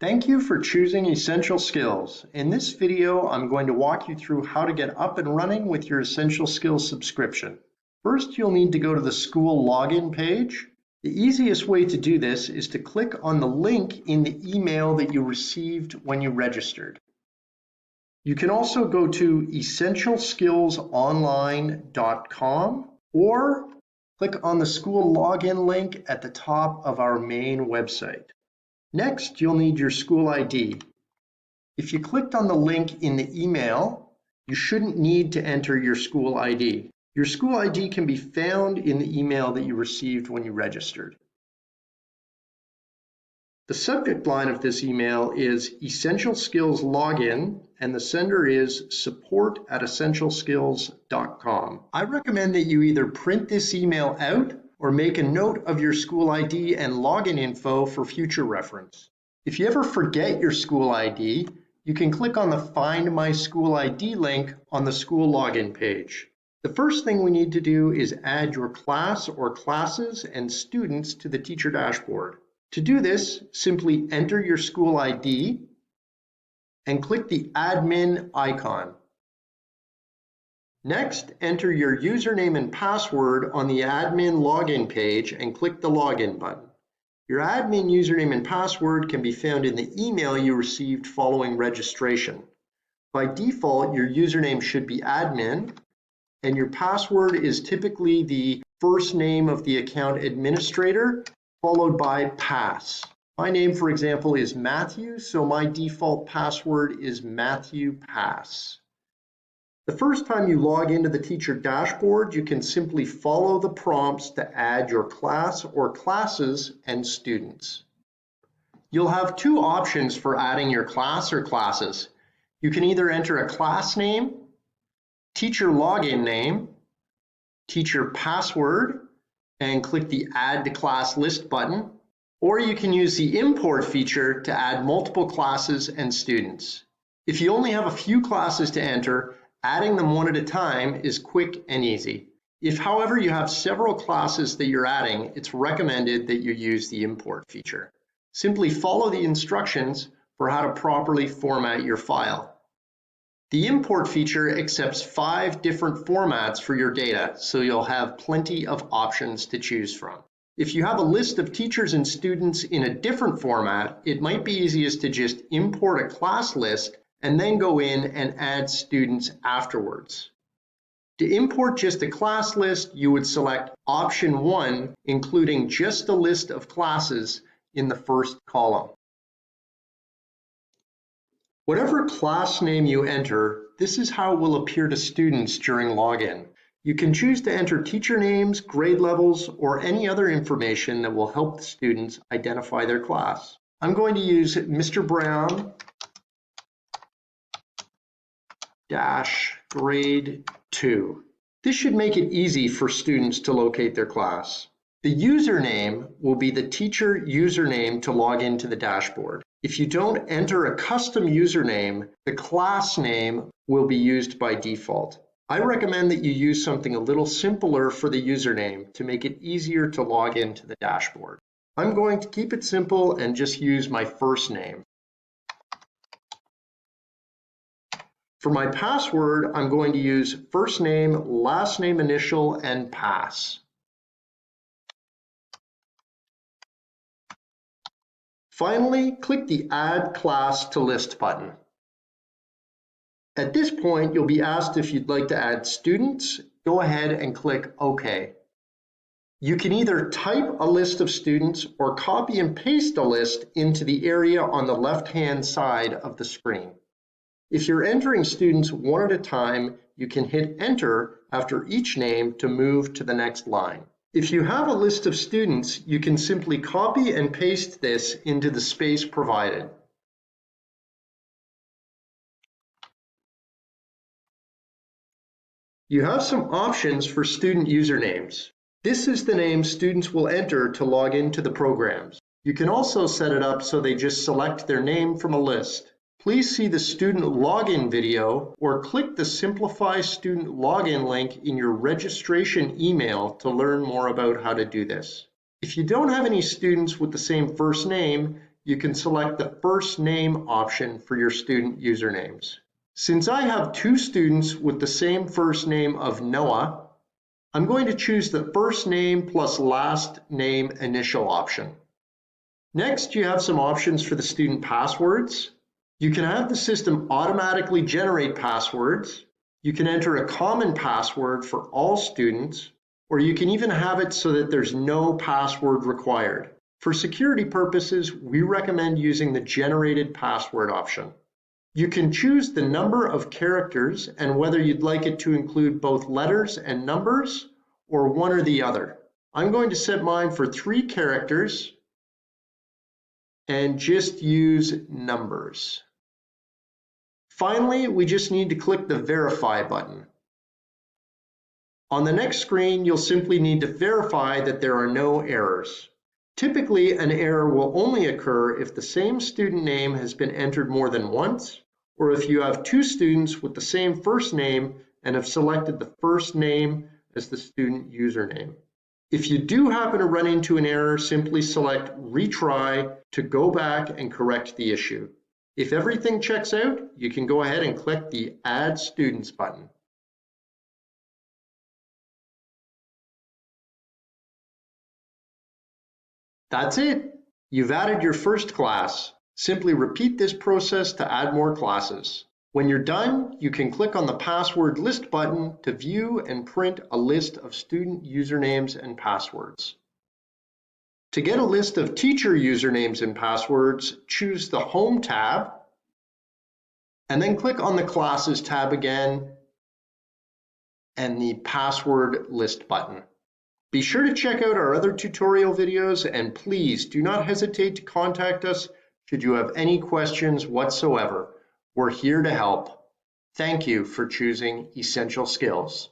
Thank you for choosing Essential Skills. In this video, I'm going to walk you through how to get up and running with your Essential Skills subscription. First, you'll need to go to the school login page. The easiest way to do this is to click on the link in the email that you received when you registered. You can also go to essentialskillsonline.com or click on the school login link at the top of our main website. Next, you'll need your school ID. If you clicked on the link in the email, you shouldn't need to enter your school ID. Your school ID can be found in the email that you received when you registered. The subject line of this email is Essential Skills Login, and the sender is support@essentialskills.com. I recommend that you either print this email out or make a note of your school ID and login info for future reference. If you ever forget your school ID, you can click on the Find My School ID link on the school login page. The first thing we need to do is add your class or classes and students to the teacher dashboard. To do this, simply enter your school ID and click the admin icon. Next, enter your username and password on the admin login page and click the login button. Your admin username and password can be found in the email you received following registration. By default, your username should be admin, and your password is typically the first name of the account administrator, followed by pass. My name, for example, is Matthew, so my default password is Matthew Pass. The first time you log into the teacher dashboard, you can simply follow the prompts to add your class or classes and students. You'll have two options for adding your class or classes. You can either enter a class name, teacher login name, teacher password, and click the Add to Class List button, or you can use the import feature to add multiple classes and students. If you only have a few classes to enter, adding them one at a time is quick and easy. If, however, you have several classes that you're adding, it's recommended that you use the import feature. Simply follow the instructions for how to properly format your file. The import feature accepts 5 different formats for your data, so you'll have plenty of options to choose from. If you have a list of teachers and students in a different format, it might be easiest to just import a class list and then go in and add students afterwards. To import just a class list, you would select option 1, including just a list of classes in the first column. Whatever class name you enter, this is how it will appear to students during login. You can choose to enter teacher names, grade levels, or any other information that will help the students identify their class. I'm going to use Mr. Brown grade 2. This should make it easy for students to locate their class. The username will be the teacher username to log into the dashboard. If you don't enter a custom username, the class name will be used by default. I recommend that you use something a little simpler for the username to make it easier to log into the dashboard. I'm going to keep it simple and just use my first name. For my password, I'm going to use first name, last name initial, and pass. Finally, click the Add Class to List button. At this point, you'll be asked if you'd like to add students. Go ahead and click OK. You can either type a list of students or copy and paste a list into the area on the left-hand side of the screen. If you're entering students one at a time, you can hit Enter after each name to move to the next line. If you have a list of students, you can simply copy and paste this into the space provided. You have some options for student usernames. This is the name students will enter to log into the programs. You can also set it up so they just select their name from a list. Please see the student login video or click the Simplify Student Login link in your registration email to learn more about how to do this. If you don't have any students with the same first name, you can select the first name option for your student usernames. Since I have 2 students with the same first name of Noah, I'm going to choose the first name plus last name initial option. Next, you have some options for the student passwords. You can have the system automatically generate passwords. You can enter a common password for all students, or you can even have it so that there's no password required. For security purposes, we recommend using the generated password option. You can choose the number of characters and whether you'd like it to include both letters and numbers or one or the other. I'm going to set mine for 3 characters and just use numbers. Finally, we just need to click the Verify button. On the next screen, you'll simply need to verify that there are no errors. Typically, an error will only occur if the same student name has been entered more than once, or if you have 2 students with the same first name and have selected the first name as the student username. If you do happen to run into an error, simply select Retry to go back and correct the issue. If everything checks out, you can go ahead and click the Add Students button. That's it. You've added your first class. Simply repeat this process to add more classes. When you're done, you can click on the Password List button to view and print a list of student usernames and passwords. To get a list of teacher usernames and passwords, choose the Home tab, and then click on the Classes tab again, and the Password List button. Be sure to check out our other tutorial videos, and please do not hesitate to contact us should you have any questions whatsoever. We're here to help. Thank you for choosing Essential Skills.